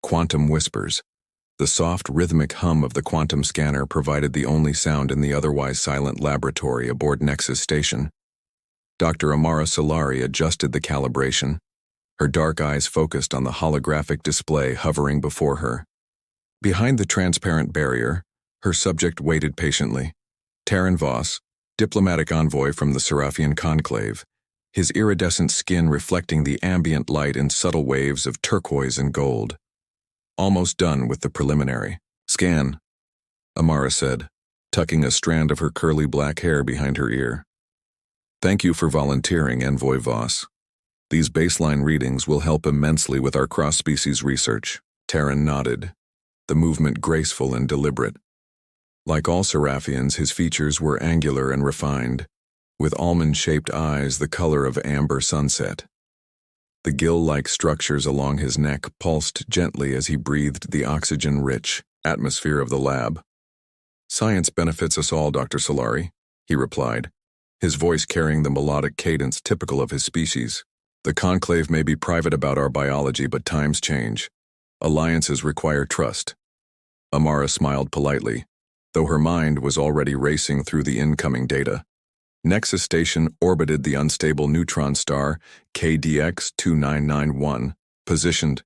Quantum whispers. The soft, rhythmic hum of the quantum scanner provided the only sound in the otherwise silent laboratory aboard Nexus Station. Dr. Amara Solari adjusted the calibration, her dark eyes focused on the holographic display hovering before her. Behind the transparent barrier, her subject waited patiently. Terran Voss, diplomatic envoy from the Seraphian Conclave, his iridescent skin reflecting the ambient light in subtle waves of turquoise and gold. Almost done with the preliminary scan, Amara said, tucking a strand of her curly black hair behind her ear. Thank you for volunteering, Envoy Voss. These baseline readings will help immensely with our cross-species research. Terran nodded, the movement graceful and deliberate. Like all Seraphians, his features were angular and refined, with almond-shaped eyes the color of amber sunset. The gill-like structures along his neck pulsed gently as he breathed the oxygen-rich atmosphere of the lab. Science benefits us all, Dr. Solari, he replied, his voice carrying the melodic cadence typical of his species. The Conclave may be private about our biology, but times change. Alliances require trust. Amara smiled politely, though her mind was already racing through the incoming data. Nexus Station orbited the unstable neutron star KDX 2991, positioned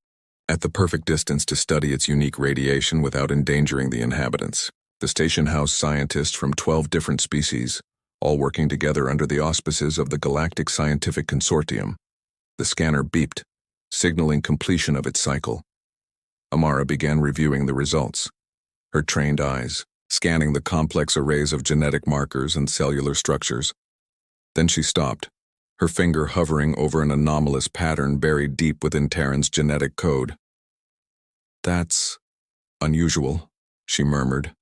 at the perfect distance to study its unique radiation without endangering the inhabitants. The station housed scientists from 12 different species, all working together under the auspices of the Galactic Scientific Consortium. The scanner beeped, signaling completion of its cycle. Amara began reviewing the results, her trained eyes scanning the complex arrays of genetic markers and cellular structures. Then she stopped, her finger hovering over an anomalous pattern buried deep within Terran's genetic code. That's unusual, she murmured,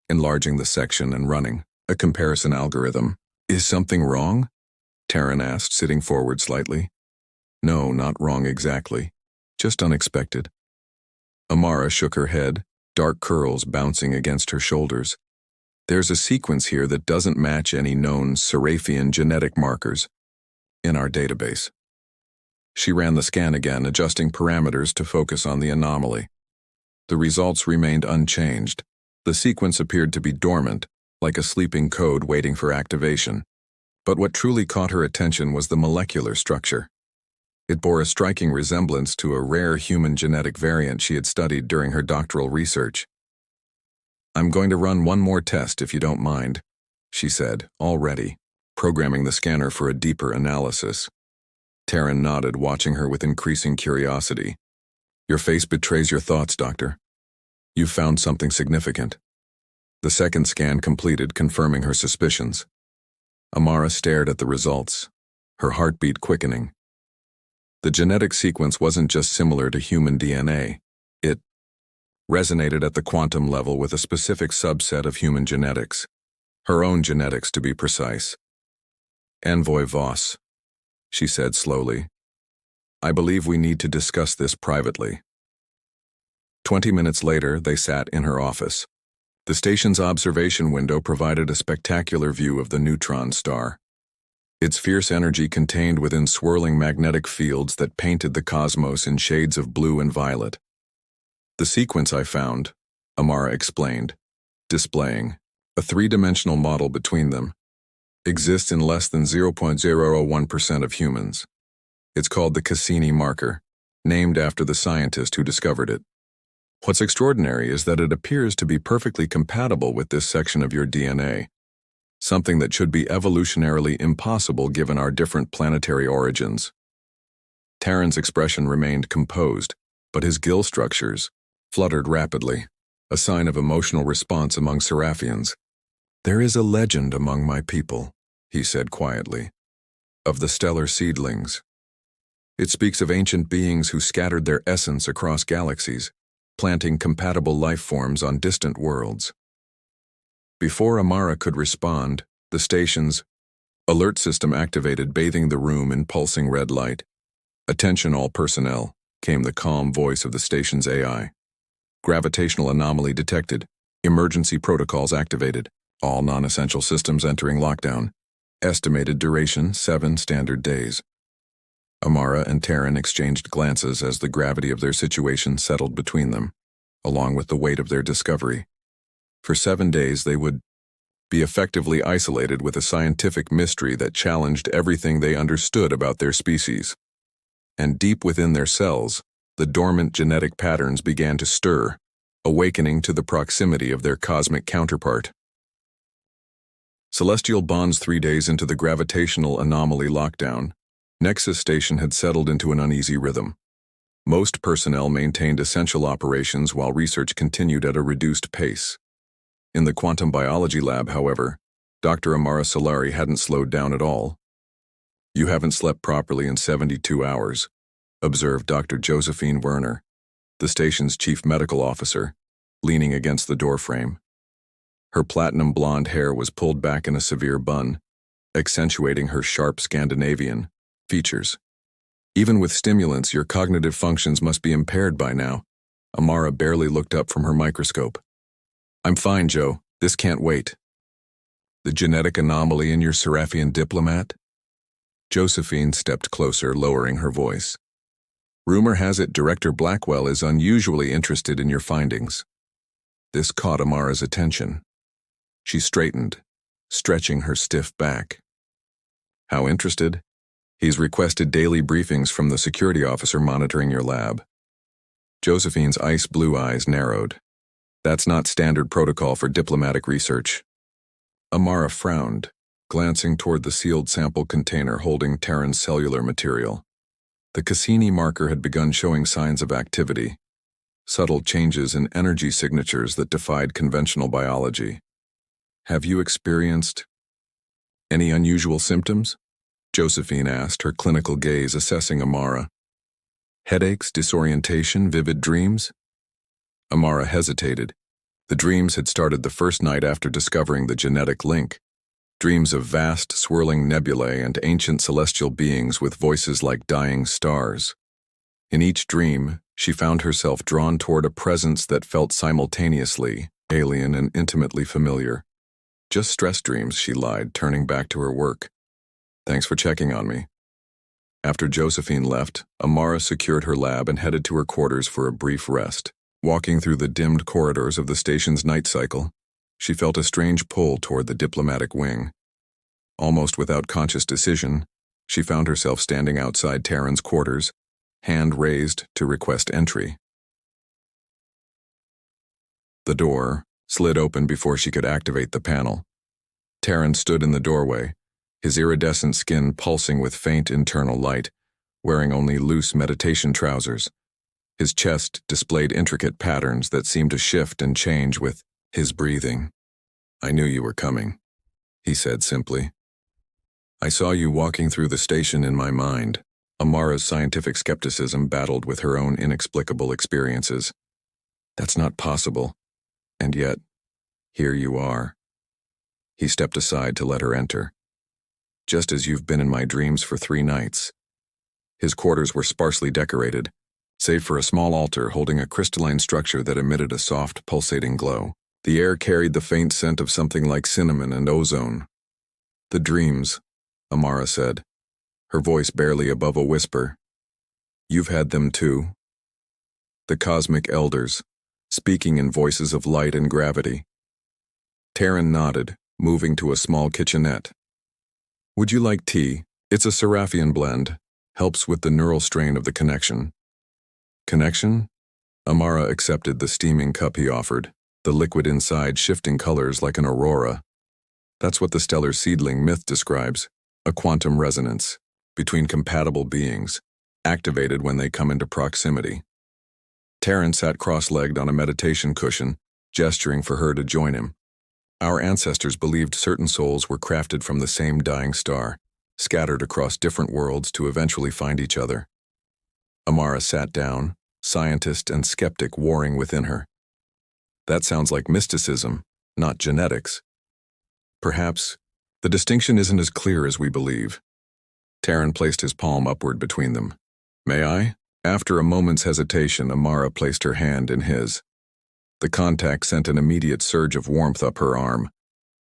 enlarging the section and running a comparison algorithm. Is something wrong? Terran asked, sitting forward slightly. No, not wrong exactly, just unexpected. Amara shook her head, dark curls bouncing against her shoulders. There's a sequence here that doesn't match any known Seraphian genetic markers in our database. She ran the scan again, adjusting parameters to focus on the anomaly. The results remained unchanged. The sequence appeared to be dormant, like a sleeping code waiting for activation. But what truly caught her attention was the molecular structure. It bore a striking resemblance to a rare human genetic variant she had studied during her doctoral research. I'm going to run one more test if you don't mind, she said, already, programming the scanner for a deeper analysis. Terran nodded, watching her with increasing curiosity. Your face betrays your thoughts, Doctor. You've found something significant. The second scan completed, confirming her suspicions. Amara stared at the results, her heartbeat quickening. The genetic sequence wasn't just similar to human DNA. It resonated at the quantum level with a specific subset of human genetics. Her own genetics, to be precise. Envoy Voss, she said slowly. I believe we need to discuss this privately. 20 minutes later, they sat in her office. The station's observation window provided a spectacular view of the neutron star. Its fierce energy contained within swirling magnetic fields that painted the cosmos in shades of blue and violet. The sequence I found, Amara explained, displaying a three-dimensional model between them, exists in less than 0.001% of humans. It's called the Cassini marker, named after the scientist who discovered it. What's extraordinary is that it appears to be perfectly compatible with this section of your DNA, something that should be evolutionarily impossible given our different planetary origins. Terran's expression remained composed, but his gill structures fluttered rapidly, a sign of emotional response among Seraphians. There is a legend among my people, he said quietly, of the stellar seedlings. It speaks of ancient beings who scattered their essence across galaxies, planting compatible life forms on distant worlds. Before Amara could respond, the station's alert system activated, bathing the room in pulsing red light. Attention all personnel, came the calm voice of the station's AI. Gravitational anomaly detected. Emergency protocols activated. All non-essential systems entering lockdown. Estimated duration 7 standard days. Amara and Taryn exchanged glances as the gravity of their situation settled between them, along with the weight of their discovery. For 7 days they would be effectively isolated with a scientific mystery that challenged everything they understood about their species. And deep within their cells, the dormant genetic patterns began to stir, awakening to the proximity of their cosmic counterpart. Celestial bonds 3 days into the gravitational anomaly lockdown, Nexus Station had settled into an uneasy rhythm. Most personnel maintained essential operations while research continued at a reduced pace. In the quantum biology lab, however, Dr. Amara Solari hadn't slowed down at all. "You haven't slept properly in 72 hours, observed Dr. Josephine Werner, the station's chief medical officer, leaning against the doorframe. Her platinum blonde hair was pulled back in a severe bun, accentuating her sharp Scandinavian features. "Even with stimulants, your cognitive functions must be impaired by now." Amara barely looked up from her microscope. "I'm fine, Joe. This can't wait." "The genetic anomaly in your Seraphian diplomat?" Josephine stepped closer, lowering her voice. "Rumor has it Director Blackwell is unusually interested in your findings." This caught Amara's attention. She straightened, stretching her stiff back. "How interested?" "He's requested daily briefings from the security officer monitoring your lab." Josephine's ice-blue eyes narrowed. "That's not standard protocol for diplomatic research." Amara frowned, glancing toward the sealed sample container holding Terran's cellular material. The Cassini marker had begun showing signs of activity, subtle changes in energy signatures that defied conventional biology. "Have you experienced any unusual symptoms?" Josephine asked, her clinical gaze assessing Amara. "Headaches, disorientation, vivid dreams?" Amara hesitated. The dreams had started the first night after discovering the genetic link. Dreams of vast, swirling nebulae and ancient celestial beings with voices like dying stars. In each dream, she found herself drawn toward a presence that felt simultaneously alien and intimately familiar. "Just stress dreams," she lied, turning back to her work. "Thanks for checking on me." After Josephine left, Amara secured her lab and headed to her quarters for a brief rest. Walking through the dimmed corridors of the station's night cycle, she felt a strange pull toward the diplomatic wing. Almost without conscious decision, she found herself standing outside Terran's quarters, hand raised to request entry. The door slid open before she could activate the panel. Terran stood in the doorway, his iridescent skin pulsing with faint internal light, wearing only loose meditation trousers. His chest displayed intricate patterns that seemed to shift and change with his breathing. "I knew you were coming," he said simply. "I saw you walking through the station in my mind." Amara's scientific skepticism battled with her own inexplicable experiences. "That's not possible. And yet, here you are." He stepped aside to let her enter. "Just as you've been in my dreams for 3 nights. His quarters were sparsely decorated, save for a small altar holding a crystalline structure that emitted a soft, pulsating glow. The air carried the faint scent of something like cinnamon and ozone. "The dreams," Amara said, her voice barely above a whisper. "You've had them too." The cosmic elders, speaking in voices of light and gravity. Terran nodded, moving to a small kitchenette. "Would you like tea? It's a Seraphian blend. Helps with the neural strain of the connection." "Connection?" Amara accepted the steaming cup he offered, the liquid inside shifting colors like an aurora. That's what the stellar seedling myth describes, a quantum resonance between compatible beings, activated when they come into proximity. Terran sat cross-legged on a meditation cushion, gesturing for her to join him. "Our ancestors believed certain souls were crafted from the same dying star, scattered across different worlds to eventually find each other." Amara sat down, scientist and skeptic warring within her. "That sounds like mysticism, not genetics." "Perhaps. The distinction isn't as clear as we believe." Terran placed his palm upward between them. "May I?" After a moment's hesitation, Amara placed her hand in his. The contact sent an immediate surge of warmth up her arm,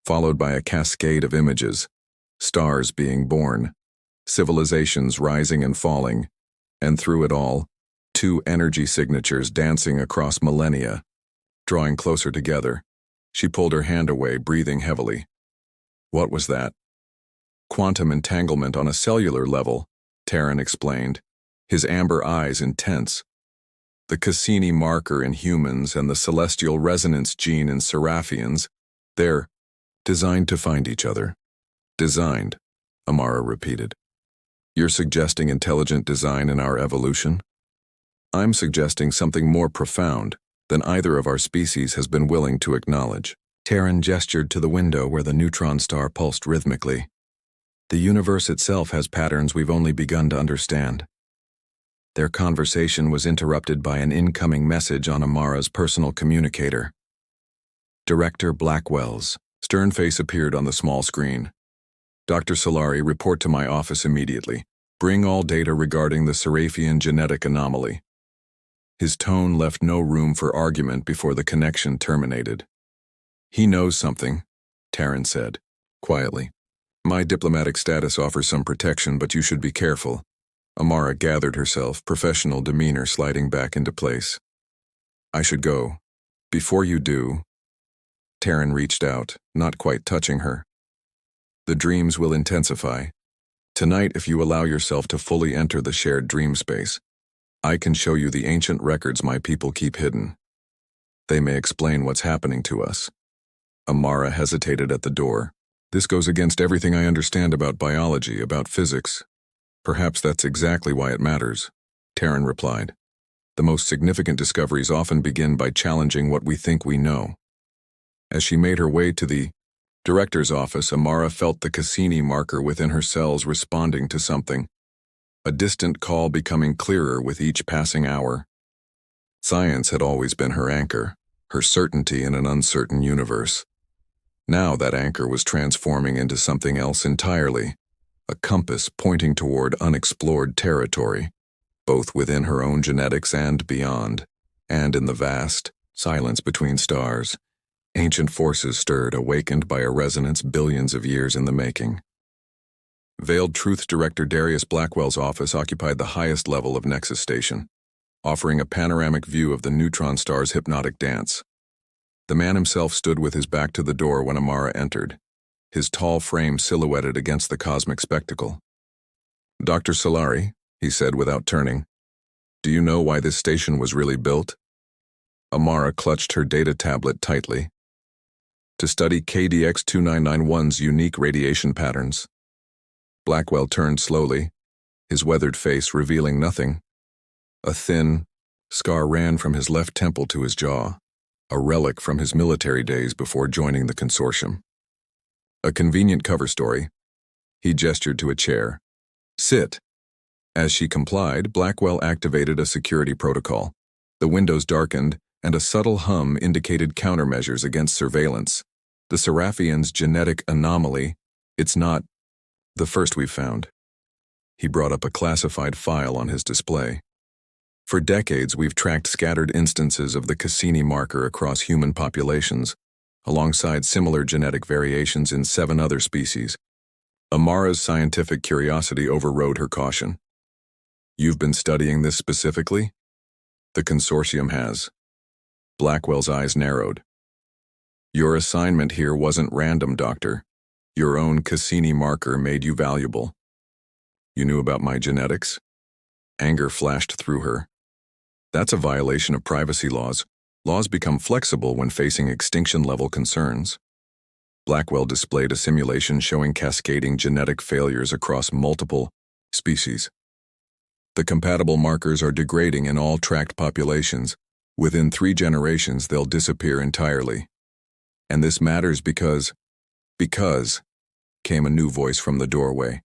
followed by a cascade of images, stars being born, civilizations rising and falling, and through it all, two energy signatures dancing across millennia. Drawing closer together, she pulled her hand away, breathing heavily. What was that? Quantum entanglement on a cellular level, Terran explained, his amber eyes intense. The Cassini marker in humans and the celestial resonance gene in Seraphians, they're designed to find each other. Designed, Amara repeated. You're suggesting intelligent design in our evolution? I'm suggesting something more profound than either of our species has been willing to acknowledge. Terran gestured to the window where the neutron star pulsed rhythmically. The universe itself has patterns we've only begun to understand. Their conversation was interrupted by an incoming message on Amara's personal communicator. Director Blackwell's stern face appeared on the small screen. Dr. Solari, report to my office immediately. Bring all data regarding the Seraphian genetic anomaly. His tone left no room for argument before the connection terminated. He knows something, Terran said, quietly. My diplomatic status offers some protection, but you should be careful. Amara gathered herself, professional demeanor sliding back into place. I should go. Before you do, Terran reached out, not quite touching her. The dreams will intensify. Tonight, if you allow yourself to fully enter the shared dream space, I can show you the ancient records my people keep hidden. They may explain what's happening to us. Amara hesitated at the door. This goes against everything I understand about biology, about physics. Perhaps that's exactly why it matters, Terran replied. The most significant discoveries often begin by challenging what we think we know. As she made her way to the director's office, Amara felt the Cassini marker within her cells responding to something, a distant call becoming clearer with each passing hour. Science had always been her anchor, her certainty in an uncertain universe. Now that anchor was transforming into something else entirely, a compass pointing toward unexplored territory, both within her own genetics and beyond, and in the vast silence between stars. Ancient forces stirred, awakened by a resonance billions of years in the making. Veiled Truth Director Darius Blackwell's office occupied the highest level of Nexus Station, offering a panoramic view of the neutron star's hypnotic dance. The man himself stood with his back to the door when Amara entered, his tall frame silhouetted against the cosmic spectacle. Dr. Solari, he said without turning, do you know why this station was really built? Amara clutched her data tablet tightly. To study KDX 2991's unique radiation patterns. Blackwell turned slowly, his weathered face revealing nothing. A thin scar ran from his left temple to his jaw, a relic from his military days before joining the consortium. A convenient cover story. He gestured to a chair. Sit. As she complied, Blackwell activated a security protocol. The windows darkened, and a subtle hum indicated countermeasures against surveillance. The Seraphians' genetic anomaly, it's not the first we've found. He brought up a classified file on his display. For decades, we've tracked scattered instances of the Cassini marker across human populations, alongside similar genetic variations in 7 other species. Amara's scientific curiosity overrode her caution. You've been studying this specifically? The consortium has. Blackwell's eyes narrowed. Your assignment here wasn't random, Doctor. Your own Cassini marker made you valuable. You knew about my genetics? Anger flashed through her. That's a violation of privacy laws. Laws become flexible when facing extinction-level concerns. Blackwell displayed a simulation showing cascading genetic failures across multiple species. The compatible markers are degrading in all tracked populations. Within 3 generations, they'll disappear entirely. And this matters because, came a new voice from the doorway.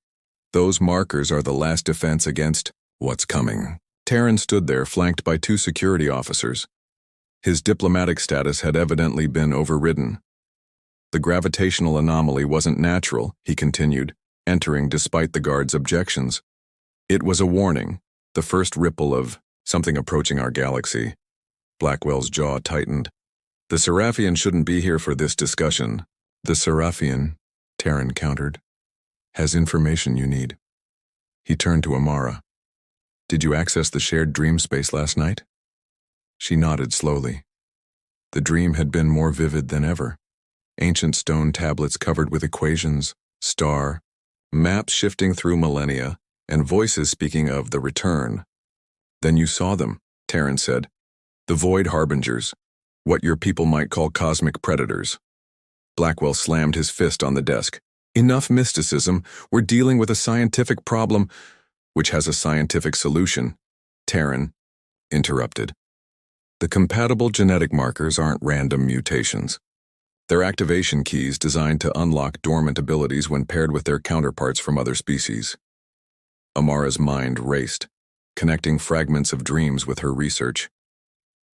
Those markers are the last defense against what's coming. Terran stood there, flanked by 2 security officers. His diplomatic status had evidently been overridden. The gravitational anomaly wasn't natural, he continued, entering despite the guard's objections. It was a warning, the first ripple of something approaching our galaxy. Blackwell's jaw tightened. The Seraphian shouldn't be here for this discussion. The Seraphian, Terran countered, has information you need. He turned to Amara. Did you access the shared dream space last night? She nodded slowly. The dream had been more vivid than ever. Ancient stone tablets covered with equations, star, maps shifting through millennia, and voices speaking of the return. Then you saw them, Taryn said. The Void Harbingers, what your people might call cosmic predators. Blackwell slammed his fist on the desk. Enough mysticism, we're dealing with a scientific problem, which has a scientific solution, Taryn interrupted. The compatible genetic markers aren't random mutations. They're activation keys designed to unlock dormant abilities when paired with their counterparts from other species. Amara's mind raced, connecting fragments of dreams with her research.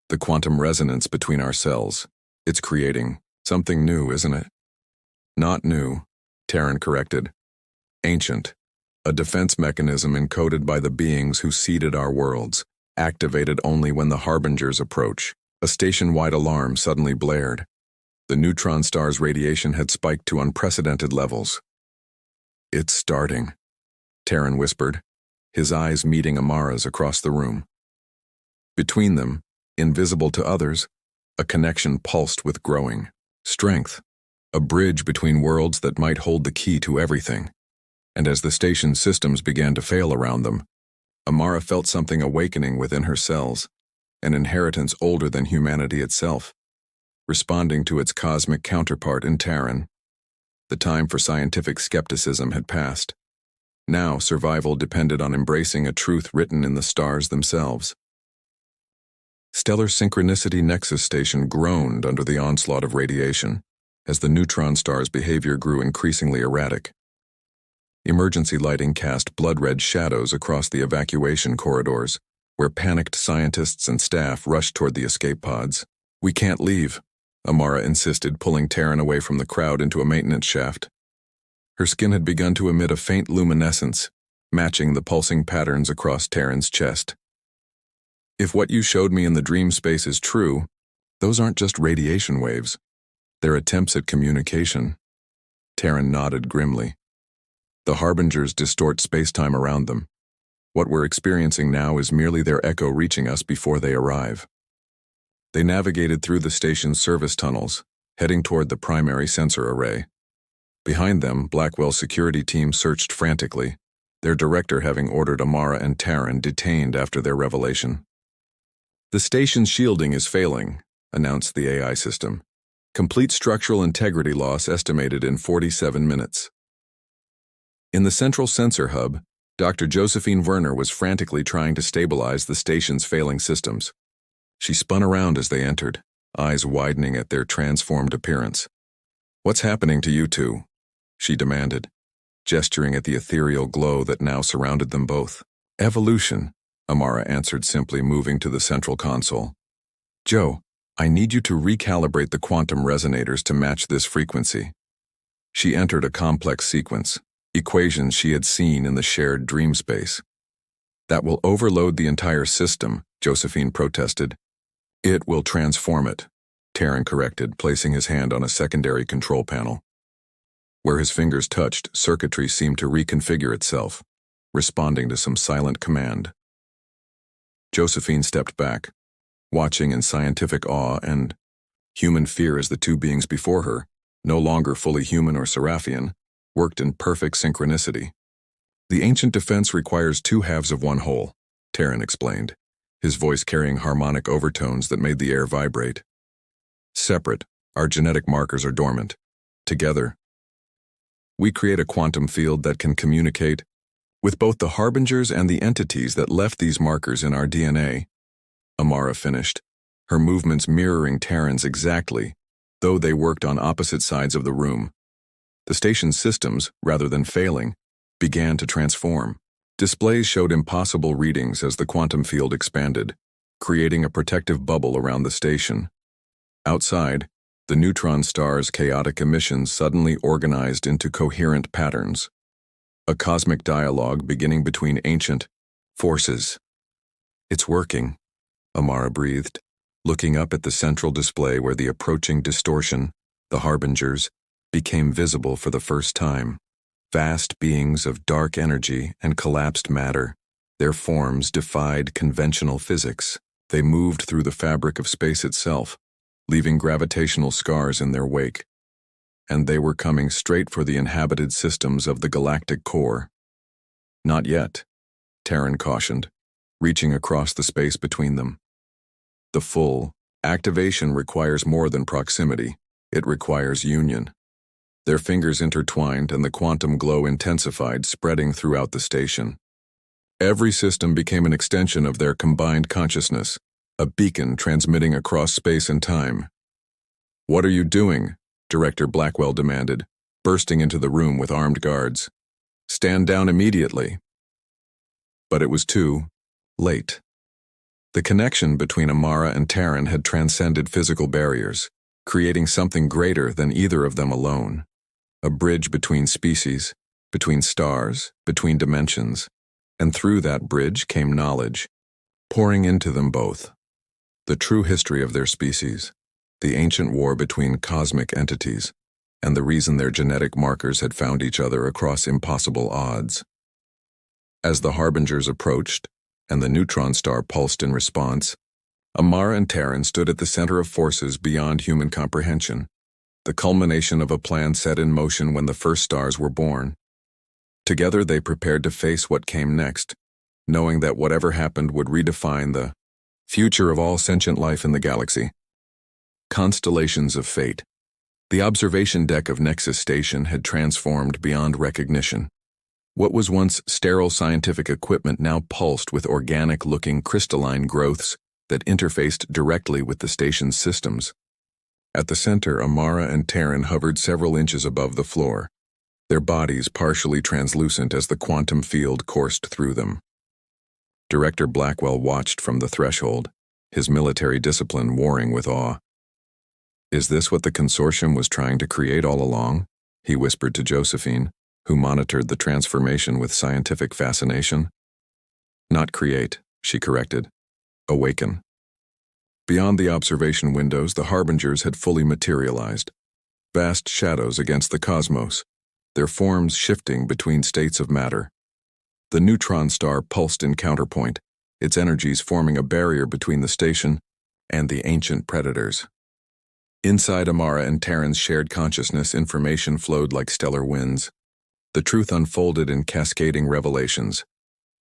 The quantum resonance between our cells, it's creating something new, isn't it? Not new, Taryn corrected. Ancient, a defense mechanism encoded by the beings who seeded our worlds, activated only when the Harbingers approach. A station-wide alarm suddenly blared. The neutron star's radiation had spiked to unprecedented levels. It's starting, Taryn whispered, his eyes meeting Amara's across the room. Between them, invisible to others, a connection pulsed with growing strength, a bridge between worlds that might hold the key to everything. And as the station's systems began to fail around them, Amara felt something awakening within her cells, an inheritance older than humanity itself, responding to its cosmic counterpart in Taryn. The time for scientific skepticism had passed. Now survival depended on embracing a truth written in the stars themselves. Stellar Synchronicity Nexus Station groaned under the onslaught of radiation as the neutron star's behavior grew increasingly erratic. Emergency lighting cast blood-red shadows across the evacuation corridors, where panicked scientists and staff rushed toward the escape pods. We can't leave, Amara insisted, pulling Taryn away from the crowd into a maintenance shaft. Her skin had begun to emit a faint luminescence, matching the pulsing patterns across Taryn's chest. If what you showed me in the dream space is true, those aren't just radiation waves. They're attempts at communication. Taryn nodded grimly. The Harbingers distort space-time around them. What we're experiencing now is merely their echo reaching us before they arrive. They navigated through the station's service tunnels, heading toward the primary sensor array. Behind them, Blackwell's security team searched frantically, their director having ordered Amara and Taryn detained after their revelation. The station's shielding is failing, announced the AI system. Complete structural integrity loss estimated in 47 minutes. In the central sensor hub, Dr. Josephine Werner was frantically trying to stabilize the station's failing systems. She spun around as they entered, eyes widening at their transformed appearance. What's happening to you two? She demanded, gesturing at the ethereal glow that now surrounded them both. Evolution, Amara answered simply, moving to the central console. Joe, I need you to recalibrate the quantum resonators to match this frequency. She entered a complex sequence, equations she had seen in the shared dream space. That will overload the entire system, Josephine protested. It will transform it, Taryn corrected, placing his hand on a secondary control panel. Where his fingers touched, circuitry seemed to reconfigure itself, responding to some silent command. Josephine stepped back, watching in scientific awe and human fear as the two beings before her, no longer fully human or Seraphian, worked in perfect synchronicity. The ancient defense requires two halves of one whole, Taryn explained, his voice carrying harmonic overtones that made the air vibrate. Separate, our genetic markers are dormant. Together, we create a quantum field that can communicate with both the Harbingers and the entities that left these markers in our DNA. Amara finished, her movements mirroring Taryn's exactly, though they worked on opposite sides of the room. The station's systems, rather than failing, began to transform. Displays showed impossible readings as the quantum field expanded, creating a protective bubble around the station. Outside, the neutron star's chaotic emissions suddenly organized into coherent patterns. A cosmic dialogue beginning between ancient forces. It's working, Amara breathed, looking up at the central display where the approaching distortion, the Harbingers, became visible for the first time. Vast beings of dark energy and collapsed matter, their forms defied conventional physics. They moved through the fabric of space itself, leaving gravitational scars in their wake. And they were coming straight for the inhabited systems of the galactic core. Not yet, Terran cautioned, reaching across the space between them. The full activation requires more than proximity. It requires union. Their fingers intertwined and the quantum glow intensified, spreading throughout the station. Every system became an extension of their combined consciousness, a beacon transmitting across space and time. "What are you doing?" Director Blackwell demanded, bursting into the room with armed guards. "Stand down immediately." But it was too late. The connection between Amara and Terran had transcended physical barriers, creating something greater than either of them alone. A bridge between species, between stars, between dimensions, and through that bridge came knowledge, pouring into them both. The true history of their species, the ancient war between cosmic entities, and the reason their genetic markers had found each other across impossible odds. As the Harbingers approached, and the neutron star pulsed in response, Amara and Terran stood at the center of forces beyond human comprehension, the culmination of a plan set in motion when the first stars were born. Together they prepared to face what came next, knowing that whatever happened would redefine the future of all sentient life in the galaxy. Constellations of fate. The observation deck of Nexus Station had transformed beyond recognition. What was once sterile scientific equipment now pulsed with organic-looking crystalline growths that interfaced directly with the station's systems. At the center, Amara and Terran hovered several inches above the floor, their bodies partially translucent as the quantum field coursed through them. Director Blackwell watched from the threshold, his military discipline warring with awe. "Is this what the consortium was trying to create all along?" he whispered to Josephine, who monitored the transformation with scientific fascination. "Not create," she corrected. "Awaken." Beyond the observation windows, the Harbingers had fully materialized, vast shadows against the cosmos, their forms shifting between states of matter. The neutron star pulsed in counterpoint, its energies forming a barrier between the station and the ancient predators. Inside Amara and Terran's shared consciousness, information flowed like stellar winds. The truth unfolded in cascading revelations.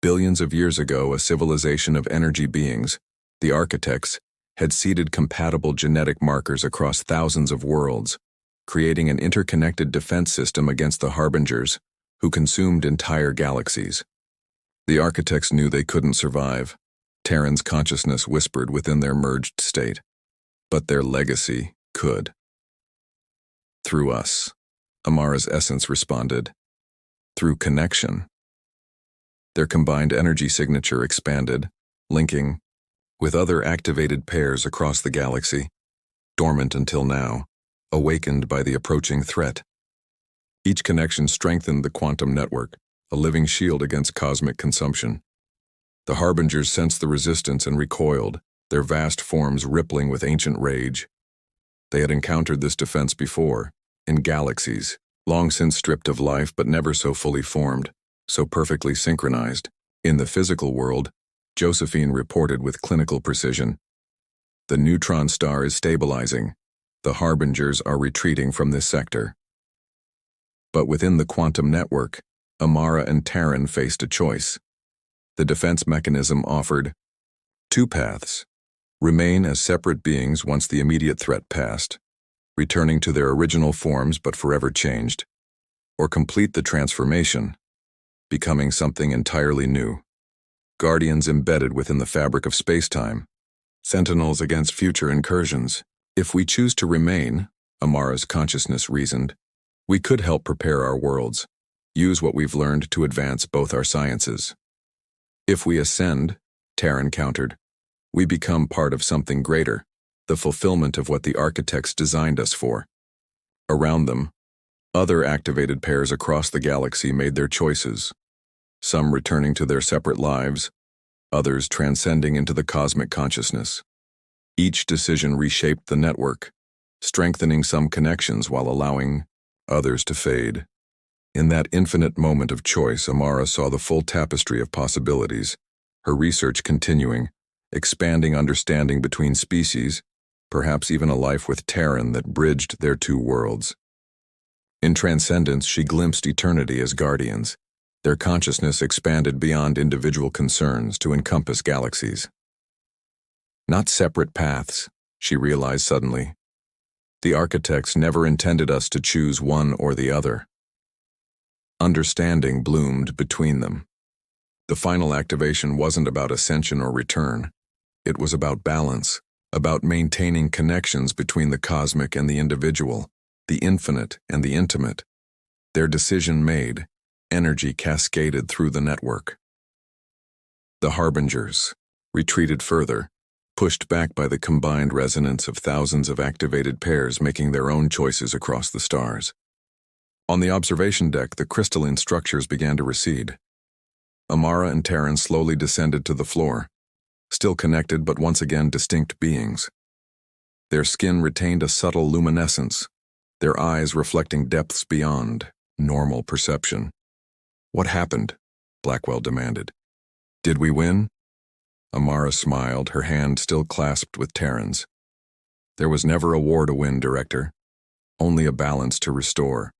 Billions of years ago, a civilization of energy beings, the architects, had seeded compatible genetic markers across thousands of worlds, creating an interconnected defense system against the Harbingers, who consumed entire galaxies. The architects knew they couldn't survive. Terran's consciousness whispered within their merged state. But their legacy could. "Through us," Amara's essence responded. "Through connection." Their combined energy signature expanded, linking with other activated pairs across the galaxy, dormant until now, awakened by the approaching threat. Each connection strengthened the quantum network, a living shield against cosmic consumption. The Harbingers sensed the resistance and recoiled, their vast forms rippling with ancient rage. They had encountered this defense before, in galaxies, long since stripped of life but never so fully formed, so perfectly synchronized. In the physical world, Josephine reported with clinical precision. "The neutron star is stabilizing. The Harbingers are retreating from this sector." But within the quantum network, Amara and Terran faced a choice. The defense mechanism offered two paths: remain as separate beings once the immediate threat passed, returning to their original forms but forever changed, or complete the transformation, becoming something entirely new. Guardians embedded within the fabric of space-time, sentinels against future incursions. If we choose to remain, Amara's consciousness reasoned, we could help prepare our worlds, use what we've learned to advance both our sciences. If we ascend, Terran countered, we become part of something greater, the fulfillment of what the architects designed us for. Around them, other activated pairs across the galaxy made their choices, some returning to their separate lives, others transcending into the cosmic consciousness. Each decision reshaped the network, strengthening some connections while allowing others to fade. In that infinite moment of choice, Amara saw the full tapestry of possibilities, her research continuing, expanding understanding between species, perhaps even a life with Terran that bridged their two worlds. In Transcendence, she glimpsed eternity as guardians, their consciousness expanded beyond individual concerns to encompass galaxies. Not separate paths, she realized suddenly. The architects never intended us to choose one or the other. Understanding bloomed between them. The final activation wasn't about ascension or return. It was about balance, about maintaining connections between the cosmic and the individual, the infinite and the intimate. Their decision made, energy cascaded through the network. The harbingers retreated further, pushed back by the combined resonance of thousands of activated pairs making their own choices across the stars. On the observation deck, the crystalline structures began to recede. Amara and Terran slowly descended to the floor, still connected but once again distinct beings. Their skin retained a subtle luminescence, their eyes reflecting depths beyond normal perception. "What happened?" Blackwell demanded. "Did we win?" Amara smiled, her hand still clasped with Terran's. "There was never a war to win, Director. Only a balance to restore."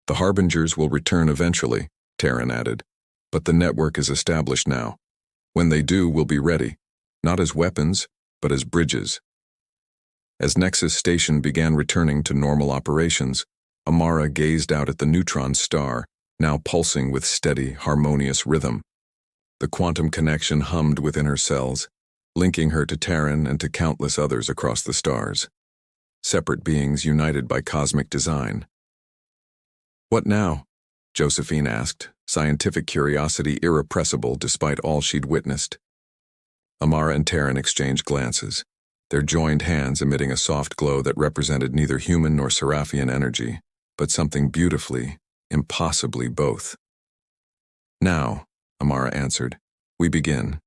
"The harbingers will return eventually," Terran added, "but the network is established now. When they do, we'll be ready, not as weapons, but as bridges." As Nexus Station began returning to normal operations, Amara gazed out at the neutron star, now pulsing with steady, harmonious rhythm. The quantum connection hummed within her cells, linking her to Terran and to countless others across the stars. Separate beings united by cosmic design. "What now?" Josephine asked, scientific curiosity irrepressible despite all she'd witnessed. Amara and Terran exchanged glances, their joined hands emitting a soft glow that represented neither human nor Seraphian energy, but something beautifully, impossibly both. "Now," Amara answered, "we begin."